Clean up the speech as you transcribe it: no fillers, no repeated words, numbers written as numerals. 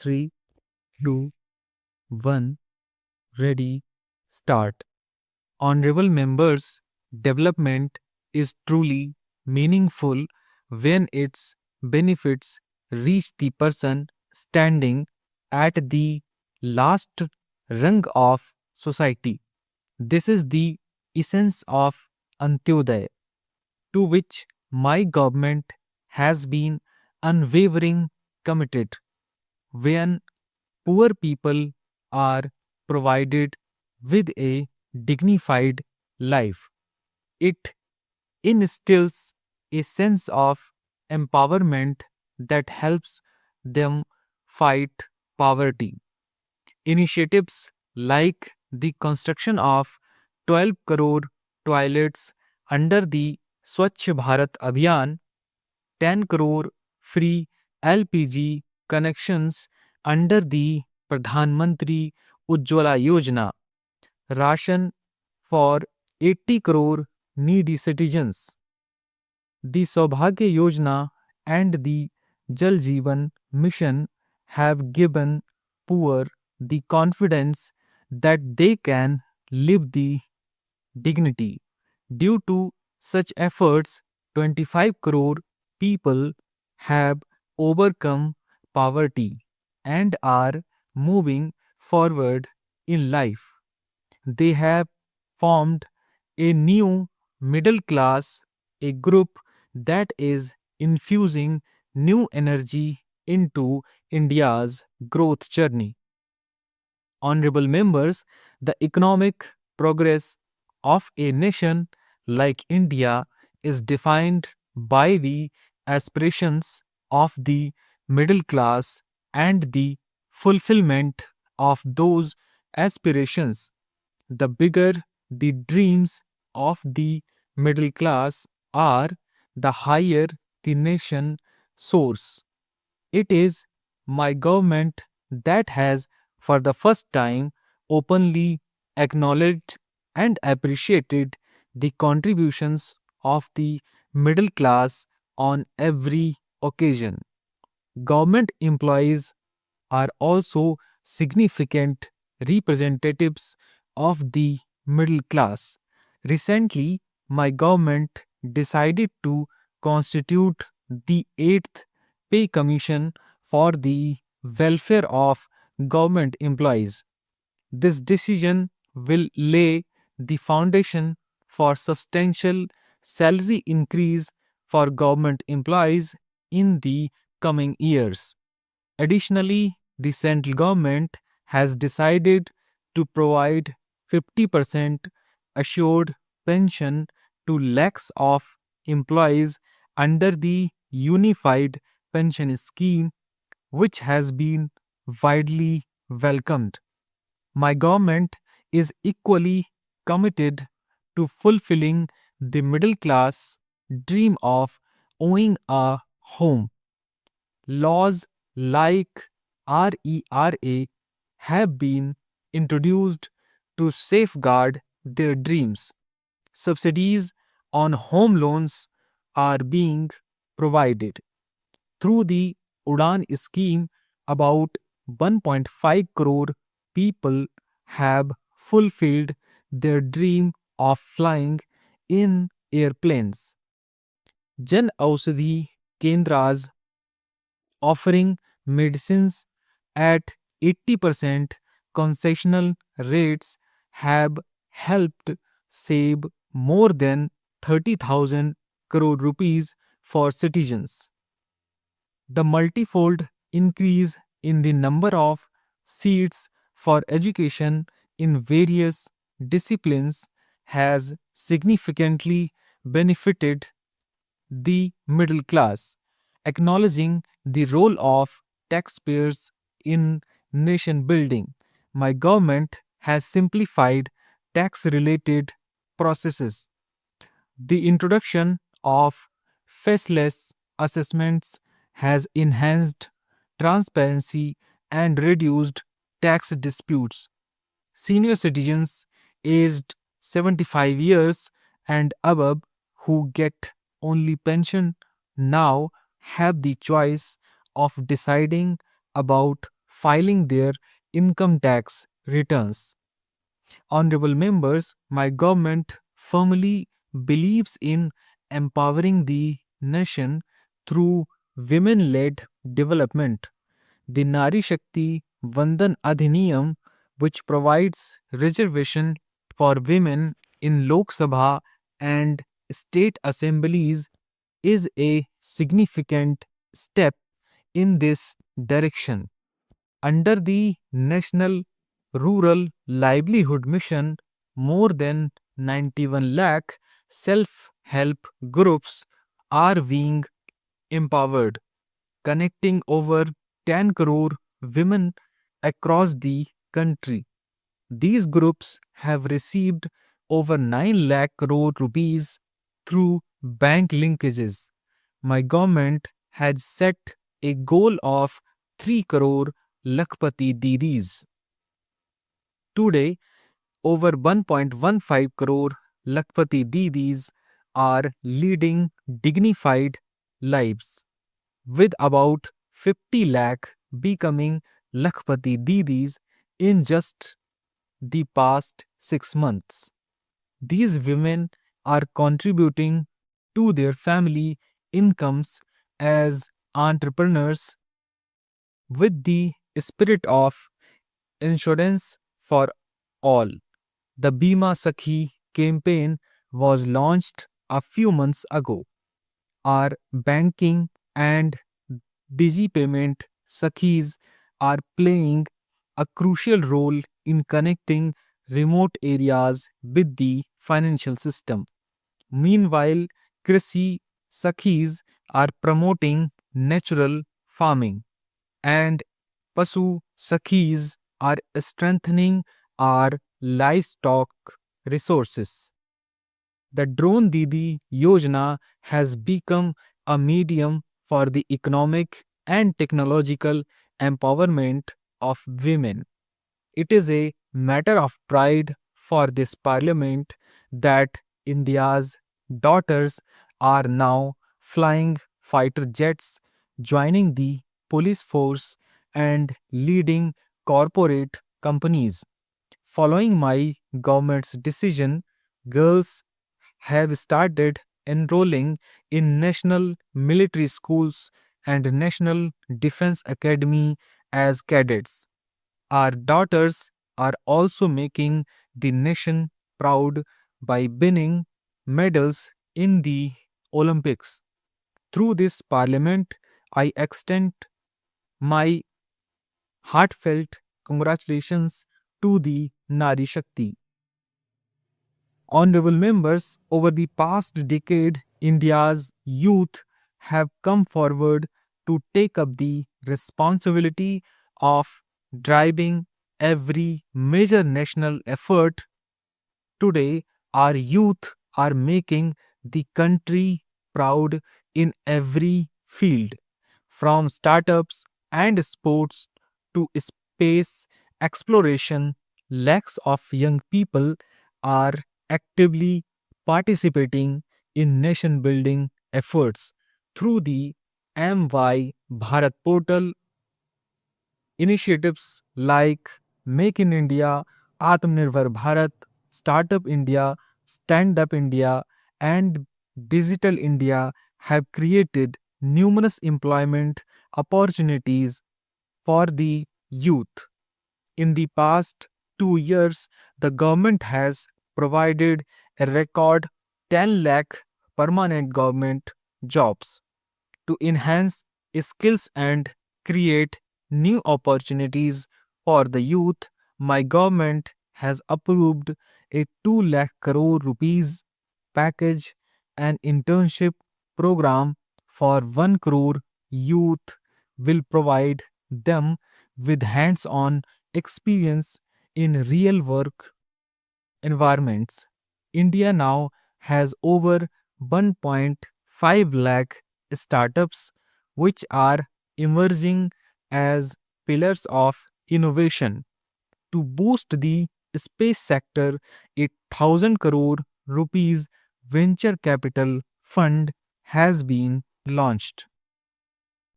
3, 2, 1, ready, start. Honorable members, development is truly meaningful when its benefits reach the person standing at the last rung of society. This is the essence of Antyodaya, to which my government has been unwavering committed. When poor people are provided with a dignified life, it instills a sense of empowerment that helps them fight poverty. Initiatives like the construction of 12 crore toilets under the Swachh Bharat Abhiyan, 10 crore free LPG connections under the Pradhan Mantri Ujjwala Yojana, ration for 80 crore needy citizens, the Saubhagya Yojana and the Jal Jeevan Mission have given poor the confidence that they can live the dignity. Due to such efforts, 25 crore people have overcome poverty and are moving forward in life. They have formed a new middle class, a group that is infusing new energy into India's growth journey. Honorable members, the economic progress of a nation like India is defined by the aspirations of the middle class and the fulfillment of those aspirations. The bigger the dreams of the middle class are, the higher the nation soars. It is my government that has, for the first time, openly acknowledged and appreciated the contributions of the middle class on every occasion. Government employees are also significant representatives of the middle class. Recently, my government decided to constitute the 8th Pay Commission for the welfare of government employees. This decision will lay the foundation for substantial salary increase for government employees in the coming years. Additionally, the central government has decided to provide 50% assured pension to lakhs of employees under the Unified Pension Scheme, which has been widely welcomed. My government is equally committed to fulfilling the middle class dream of owning a home. Laws like RERA have been introduced to safeguard their dreams. Subsidies on home loans are being provided. Through the Udan scheme, about 1.5 crore people have fulfilled their dream of flying in airplanes. Jan Aushadhi Kendras offering medicines at 80% concessional rates have helped save more than 30,000 crore rupees for citizens. The multifold increase in the number of seats for education in various disciplines has significantly benefited the middle class, acknowledging the role of taxpayers in nation building. My government has simplified tax related processes. The introduction of faceless assessments has enhanced transparency and reduced tax disputes. Senior citizens aged 75 years and above who get only pension now have the choice of deciding about filing their income tax returns. Honorable members, my government firmly believes in empowering the nation through women led development. The Nari Shakti Vandan Adhiniyam, which provides reservation for women in Lok Sabha and state assemblies, is a significant step in this direction. Under the National Rural Livelihood Mission, more than 91 lakh self help groups are being empowered, connecting over 10 crore women across the country. These groups have received over 9 lakh crore rupees through bank linkages. My government had set a goal of 3 crore Lakpati Didis. Today, over 1.15 crore Lakpati Didis are leading dignified lives, with about 50 lakh becoming Lakpati Didis in just the past 6 months. These women are contributing to their family incomes as entrepreneurs with the spirit of insurance for all. The Bima Sakhi campaign was launched a few months ago. Our banking and Digi payment Sakhis are playing a crucial role in connecting remote areas with the financial system. Meanwhile, Krishi Sakhis are promoting natural farming, and Pasu Sakhis are strengthening our livestock resources. The Drone Didi Yojana has become a medium for the economic and technological empowerment of women. It is a matter of pride for this parliament that India's daughters are now flying fighter jets, joining the police force, and leading corporate companies. Following my government's decision, girls have started enrolling in national military schools and National Defense Academy as cadets. Our daughters are also making the nation proud by winning medals in the Olympics. Through this parliament, I extend my heartfelt congratulations to the Nari Shakti. Honorable members, over the past decade, India's youth have come forward to take up the responsibility of driving every major national effort. Today, our youth are making the country proud in every field, from startups and sports to space exploration. Lakhs of young people are actively participating in nation building efforts through the MY Bharat portal. Initiatives like Make in India, Atmanirbhar Bharat, Startup India, Stand Up India, and Digital India have created numerous employment opportunities for the youth. In the past 2 years, the government has provided a record 10 lakh permanent government jobs to enhance skills and create new opportunities for the youth. My government has approved a 2 lakh crore rupees package and internship program for 1 crore youth will provide them with hands-on experience in real work environments. India now has over 1.5 lakh startups which are emerging as pillars of innovation. To boost the space sector, a 1,000 crore rupees venture capital fund has been launched.